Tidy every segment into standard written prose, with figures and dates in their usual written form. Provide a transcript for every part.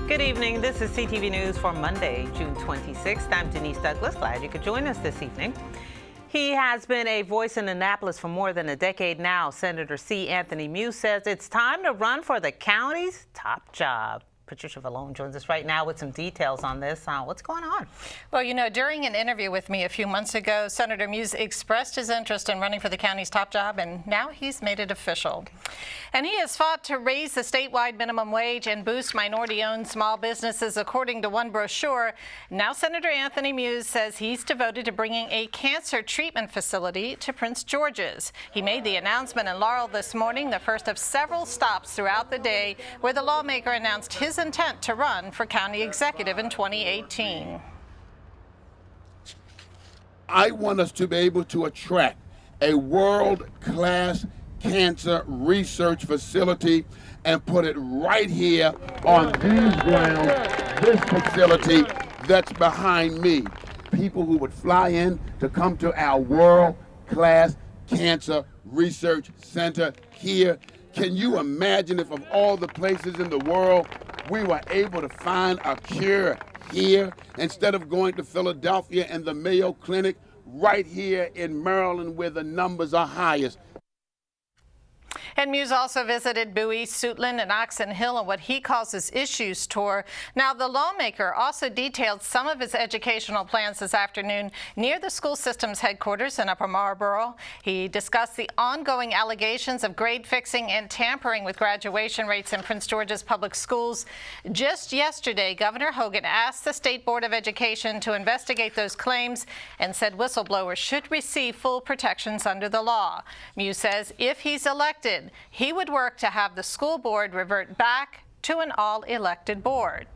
Good evening. This is CTV News for Monday, June 26th. I'm Denise Douglas. Glad you could join us this evening. He has been a voice in Annapolis for more than a decade now. Senator Anthony Muse says it's time to run for the county's top job. Patricia Vallone joins us right now with some details on this. What's going on? Well, you know, during an interview with me a few months ago, Senator Muse expressed his interest in running for the county's top job, and now he's made it official. And he has fought to raise the statewide minimum wage and boost minority-owned small businesses, according to one brochure. Now Senator Anthony Muse says he's devoted to bringing a cancer treatment facility to Prince George's. He made the announcement in Laurel this morning, the first of several stops throughout the day, where the lawmaker announced his intent to run for county executive in 2018. I want us to be able to attract a world-class cancer research facility and put it right here on these grounds, this facility that's behind me. People who would fly in to come to our world-class cancer research center here. Can you imagine if of all the places in the world we were able to find a cure here instead of going to Philadelphia and the Mayo Clinic right here in Maryland where the numbers are highest? And Muse also visited Bowie, Suitland, and Oxon Hill on what he calls his issues tour. Now, the lawmaker also detailed some of his educational plans this afternoon near the school system's headquarters in Upper Marlboro. He discussed the ongoing allegations of grade fixing and tampering with graduation rates in Prince George's public schools. Just yesterday, Governor Hogan asked the State Board of Education to investigate those claims and said whistleblowers should receive full protections under the law. Muse says if he's elected, he would work to have the school board revert back to an all-elected board.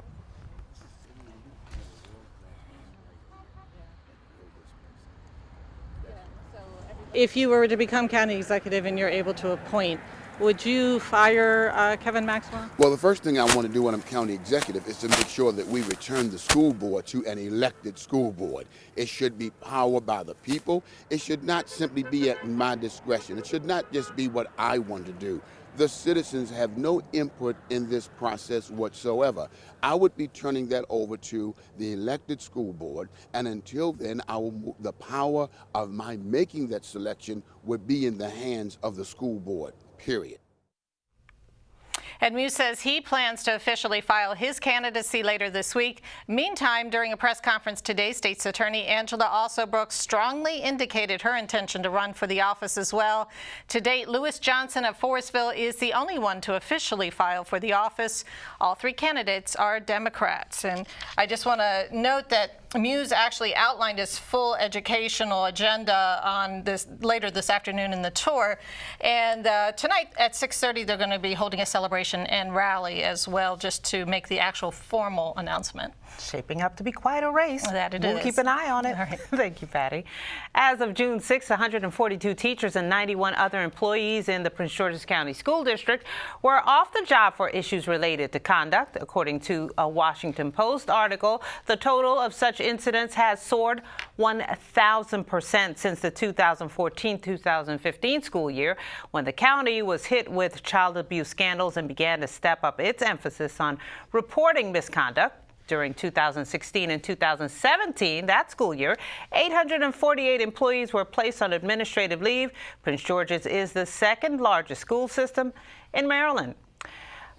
If you were to become county executive and you're able to appoint, would you fire Kevin Maxwell? Well, the first thing I want to do when I'm county executive is to make sure that we return the school board to an elected school board. It should be powered by the people. It should not simply be at my discretion. It should not just be what I want to do. The citizens have no input in this process whatsoever. I would be turning that over to the elected school board, and until then, the power of my making that selection would be in the hands of the school board, period. And Muse says he plans to officially file his candidacy later this week. Meantime, during a press conference today, State's Attorney Angela Alsobrooks strongly indicated her intention to run for the office as well. To date, Lewis Johnson of Forestville is the only one to officially file for the office. All three candidates are Democrats. And I just want to note that Muse actually outlined his full educational agenda on this later this afternoon in the tour. And tonight at 6:30, they're going to be holding a celebration and rally as well, just to make the actual formal announcement. Shaping up to be quite a race. That it we'll is. Keep an eye on it. All right. Thank you, Patty. As of June 6, 142 teachers and 91 other employees in the Prince George's County School District were off the job for issues related to conduct. According to a Washington Post article, the total of such incidents has soared 1,000% since the 2014-2015 school year, when the county was hit with child abuse scandals and began to step up its emphasis on reporting misconduct. During 2016 and 2017, that school year, 848 employees were placed on administrative leave. Prince George's is the second largest school system in Maryland.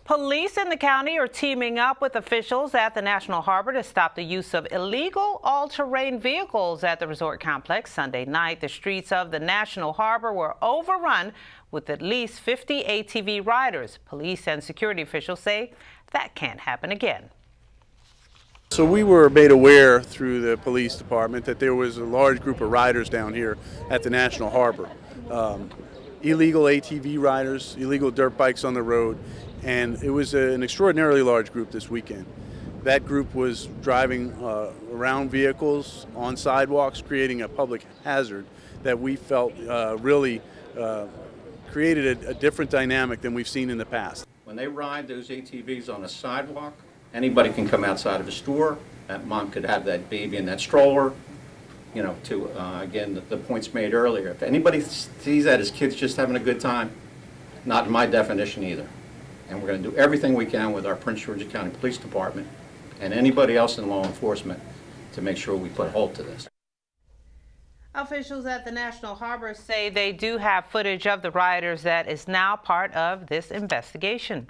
Police in the county are teaming up with officials at the National Harbor to stop the use of illegal all-terrain vehicles at the resort complex. Sunday night, the streets of the National Harbor were overrun with at least 50 ATV riders. Police and security officials say that can't happen again. So we were made aware through the police department that there was a large group of riders down here at the National Harbor. Illegal ATV riders, illegal dirt bikes on the road, and it was an extraordinarily large group this weekend. That group was driving around vehicles on sidewalks, creating a public hazard that we felt really created a different dynamic than we've seen in the past. When they ride those ATVs on a sidewalk, anybody can come outside of a store. That mom could have that baby in that stroller. You know, to again, the points made earlier. If anybody sees that as kids just having a good time, not in my definition either. And we're going to do everything we can with our Prince George's County Police Department and anybody else in law enforcement to make sure we put a halt to this. Officials at the National Harbor say they do have footage of the rioters that is now part of this investigation.